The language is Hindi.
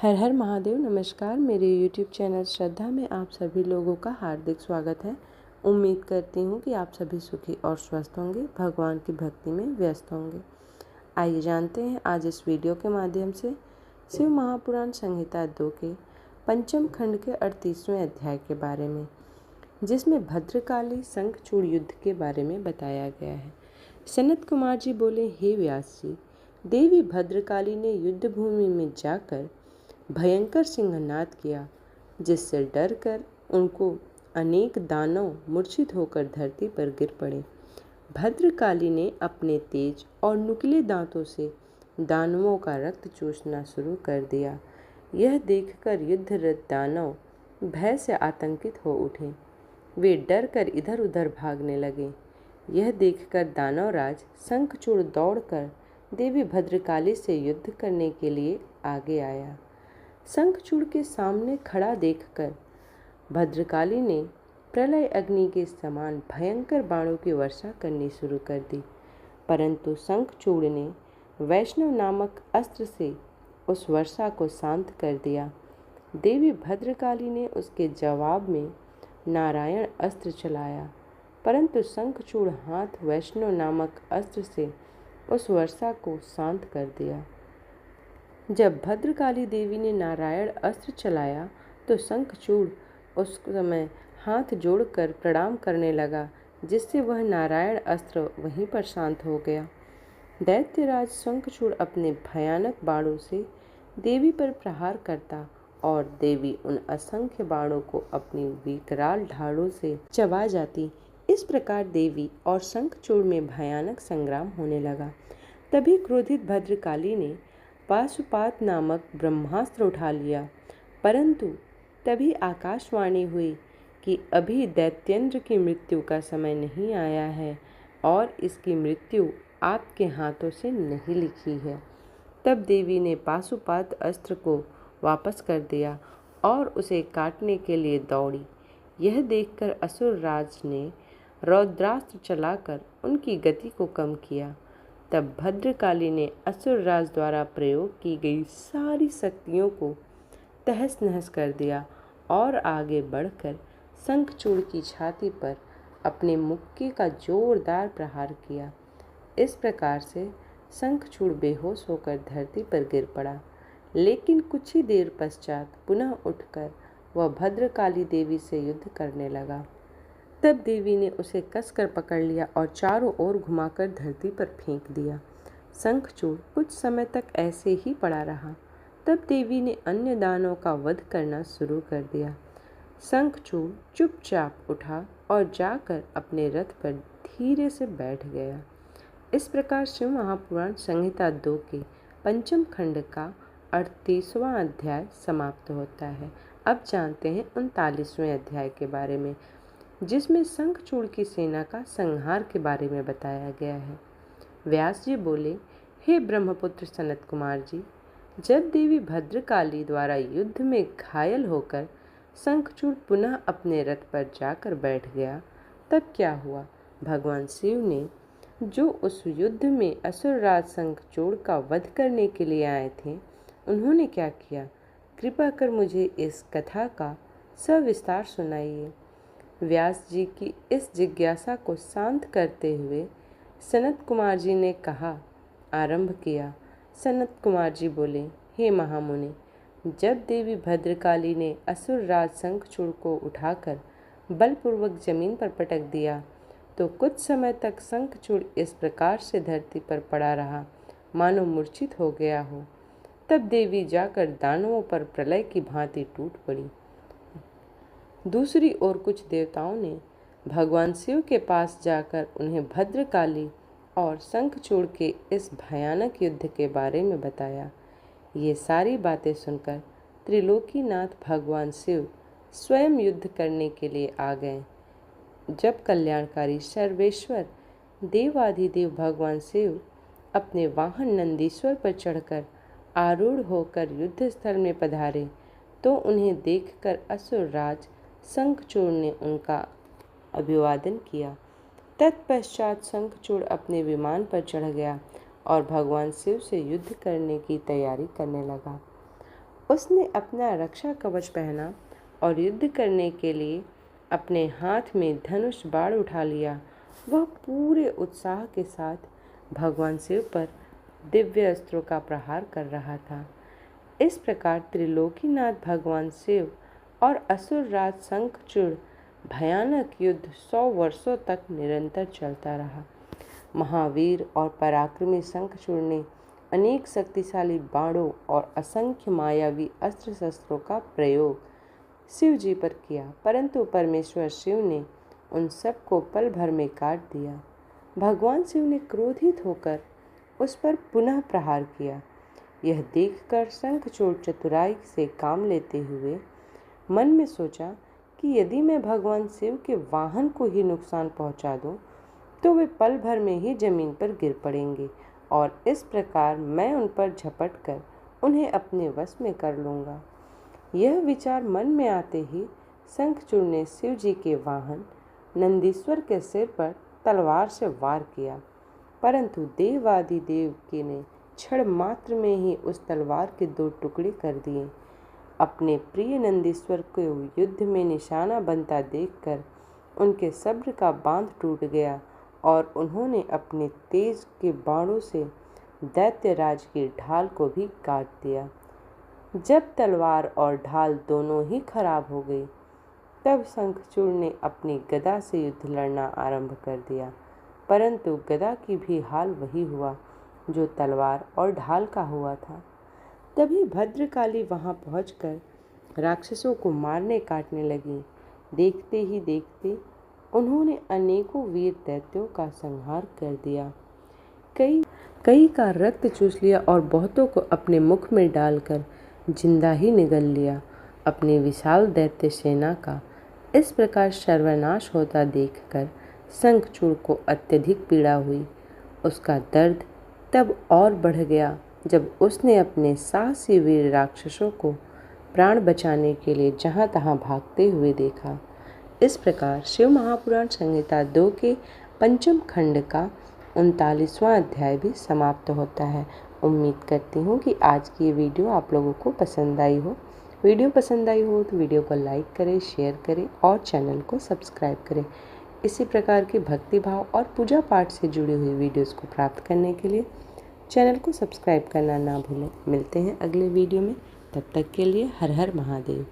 हर हर महादेव। नमस्कार। मेरे YouTube चैनल श्रद्धा में आप सभी लोगों का हार्दिक स्वागत है। उम्मीद करती हूँ कि आप सभी सुखी और स्वस्थ होंगे, भगवान की भक्ति में व्यस्त होंगे। आइए जानते हैं आज इस वीडियो के माध्यम से शिव महापुराण संहिता 2 के पंचम खंड के 38वें अध्याय के बारे में, जिसमें भद्रकाली शंखचूड़ युद्ध के बारे में बताया गया है। सनत कुमार जी बोले, हे व्यास जी, देवी भद्रकाली ने युद्ध भूमि में जाकर भयंकर सिंहनाद किया, जिससे डरकर उनको अनेक दानव मूर्छित होकर धरती पर गिर पड़े। भद्रकाली ने अपने तेज और नुकीले दांतों से दानवों का रक्त चूसना शुरू कर दिया। यह देखकर युद्धरत दानव भय से आतंकित हो उठे। वे डरकर इधर उधर भागने लगे। यह देखकर दानवराज शंखचूड़ दौड़कर देवी भद्रकाली से युद्ध करने के लिए आगे आया। शंखचूड़ के सामने खड़ा देखकर भद्रकाली ने प्रलय अग्नि के समान भयंकर बाणों की वर्षा करनी शुरू कर दी, परंतु शंखचूड़ ने वैष्णव नामक अस्त्र से उस वर्षा को शांत कर दिया। देवी भद्रकाली ने उसके जवाब में नारायण अस्त्र चलाया, परंतु शंखचूड़ हाथ वैष्णव नामक अस्त्र से उस वर्षा को शांत कर दिया। जब भद्रकाली देवी ने नारायण अस्त्र चलाया तो शंखचूड़ उस समय हाथ जोड़कर प्रणाम करने लगा, जिससे वह नारायण अस्त्र वहीं पर शांत हो गया। दैत्यराज शंखचूड़ अपने भयानक बाणों से देवी पर प्रहार करता और देवी उन असंख्य बाणों को अपनी विकराल ढालों से चबा जाती। इस प्रकार देवी और शंखचूड़ में भयानक संग्राम होने लगा। तभी क्रोधित भद्रकाली ने पाशुपात नामक ब्रह्मास्त्र उठा लिया, परंतु तभी आकाशवाणी हुई कि अभी दैत्येंद्र की मृत्यु का समय नहीं आया है और इसकी मृत्यु आपके हाथों से नहीं लिखी है। तब देवी ने पाशुपात अस्त्र को वापस कर दिया और उसे काटने के लिए दौड़ी। यह देखकर असुर राज ने रौद्रास्त्र चलाकर उनकी गति को कम किया। तब भद्रकाली ने असुर राज द्वारा प्रयोग की गई सारी शक्तियों को तहस नहस कर दिया और आगे बढ़कर शंखचूड़ की छाती पर अपने मुक्के का जोरदार प्रहार किया। इस प्रकार से शंखचूड़ बेहोश होकर धरती पर गिर पड़ा, लेकिन कुछ ही देर पश्चात पुनः उठकर वह भद्रकाली देवी से युद्ध करने लगा। तब देवी ने उसे कसकर पकड़ लिया और चारों ओर घुमाकर धरती पर फेंक दिया। शंखचूड़ कुछ समय तक ऐसे ही पड़ा रहा। तब देवी ने अन्य दानवों का वध करना शुरू कर दिया। शंखचूड़ चुपचाप उठा और जाकर अपने रथ पर धीरे से बैठ गया। इस प्रकार शिव महापुराण संहिता 2 के पंचम खंड का 38वां अध्याय समाप्त होता है। अब जानते हैं 39वें अध्याय के बारे में, जिसमें शंखचूड़ की सेना का संहार के बारे में बताया गया है। व्यास जी बोले, हे ब्रह्मपुत्र सनत कुमार जी, जब देवी भद्रकाली द्वारा युद्ध में घायल होकर शंखचूड़ पुनः अपने रथ पर जाकर बैठ गया, तब क्या हुआ? भगवान शिव ने, जो उस युद्ध में असुरराज शंखचूड़ का वध करने के लिए आए थे, उन्होंने क्या किया? कृपा कर मुझे इस कथा का सविस्तार सुनाइए। व्यास जी की इस जिज्ञासा को शांत करते हुए सनत कुमार जी ने आरंभ किया। सनत कुमार जी बोले, हे महामुनि, जब देवी भद्रकाली ने असुर राज शंखचूड़ को उठाकर बलपूर्वक जमीन पर पटक दिया, तो कुछ समय तक शंखचूड़ इस प्रकार से धरती पर पड़ा रहा मानो मूर्छित हो गया हो। तब देवी जाकर दानवों पर प्रलय की भांति टूट पड़ी। दूसरी ओर कुछ देवताओं ने भगवान शिव के पास जाकर उन्हें भद्रकाली और शंखचूड़ के इस भयानक युद्ध के बारे में बताया। ये सारी बातें सुनकर त्रिलोकीनाथ भगवान शिव स्वयं युद्ध करने के लिए आ गए। जब कल्याणकारी सर्वेश्वर देवाधिदेव भगवान शिव अपने वाहन नंदीश्वर पर चढ़कर आरूढ़ होकर युद्ध स्थल में पधारे, तो उन्हें देखकर असुर राज शंखचूड़ ने उनका अभिवादन किया। तत्पश्चात शंखचूड़ अपने विमान पर चढ़ गया और भगवान शिव से युद्ध करने की तैयारी करने लगा। उसने अपना रक्षा कवच पहना और युद्ध करने के लिए अपने हाथ में धनुष बाण उठा लिया। वह पूरे उत्साह के साथ भगवान शिव पर दिव्य अस्त्रों का प्रहार कर रहा था। इस प्रकार त्रिलोकीनाथ भगवान शिव और असुर राज शंखचूड़ भयानक युद्ध 100 वर्षों तक निरंतर चलता रहा। महावीर और पराक्रमी शंखचूड़ ने अनेक शक्तिशाली बाणों और असंख्य मायावी अस्त्र शस्त्रों का प्रयोग शिव जी पर किया, परंतु परमेश्वर शिव ने उन सब को पल भर में काट दिया। भगवान शिव ने क्रोधित होकर उस पर पुनः प्रहार किया। यह देखकर शंखचूड़ चतुराई से काम लेते हुए मन में सोचा कि यदि मैं भगवान शिव के वाहन को ही नुकसान पहुंचा दूं, तो वे पल भर में ही जमीन पर गिर पड़ेंगे और इस प्रकार मैं उन पर झपट कर उन्हें अपने वश में कर लूँगा। यह विचार मन में आते ही शंखचूड़ ने शिव जी के वाहन नंदीश्वर के सिर पर तलवार से वार किया, परंतु देवादिदेव के ने क्षण मात्र में ही उस तलवार के 2 टुकड़े कर दिए। अपने प्रिय नंदीश्वर को युद्ध में निशाना बनता देखकर उनके सब्र का बांध टूट गया और उन्होंने अपने तेज के बाणों से दैत्यराज की ढाल को भी काट दिया। जब तलवार और ढाल दोनों ही खराब हो गई, तब शंखचूड़ ने अपनी गदा से युद्ध लड़ना आरंभ कर दिया, परंतु गदा की भी हाल वही हुआ जो तलवार और ढाल का हुआ था। तभी भद्रकाली वहां पहुंचकर राक्षसों को मारने काटने लगी। देखते ही देखते उन्होंने अनेकों वीर दैत्यों का संहार कर दिया। कई का रक्त चूस लिया और बहुतों को अपने मुख में डालकर जिंदा ही निगल लिया। अपनी विशाल दैत्य सेना का इस प्रकार सर्वनाश होता देखकर शंखचूड़ को अत्यधिक पीड़ा हुई। उसका दर्द तब और बढ़ गया जब उसने अपने साहसी वीर राक्षसों को प्राण बचाने के लिए जहाँ तहाँ भागते हुए देखा। इस प्रकार शिव महापुराण संहिता 2 के 5वें खंड का 39वां अध्याय भी समाप्त होता है। उम्मीद करती हूँ कि आज की ये वीडियो आप लोगों को पसंद आई हो। वीडियो पसंद आई हो तो वीडियो को लाइक करें, शेयर करें और चैनल को सब्सक्राइब करें। इसी प्रकार के भक्ति भाव और पूजा पाठ से जुड़ी हुई वीडियोस को प्राप्त करने के लिए चैनल को सब्सक्राइब करना ना भूलें। मिलते हैं अगले वीडियो में, तब तक के लिए हर हर महादेव।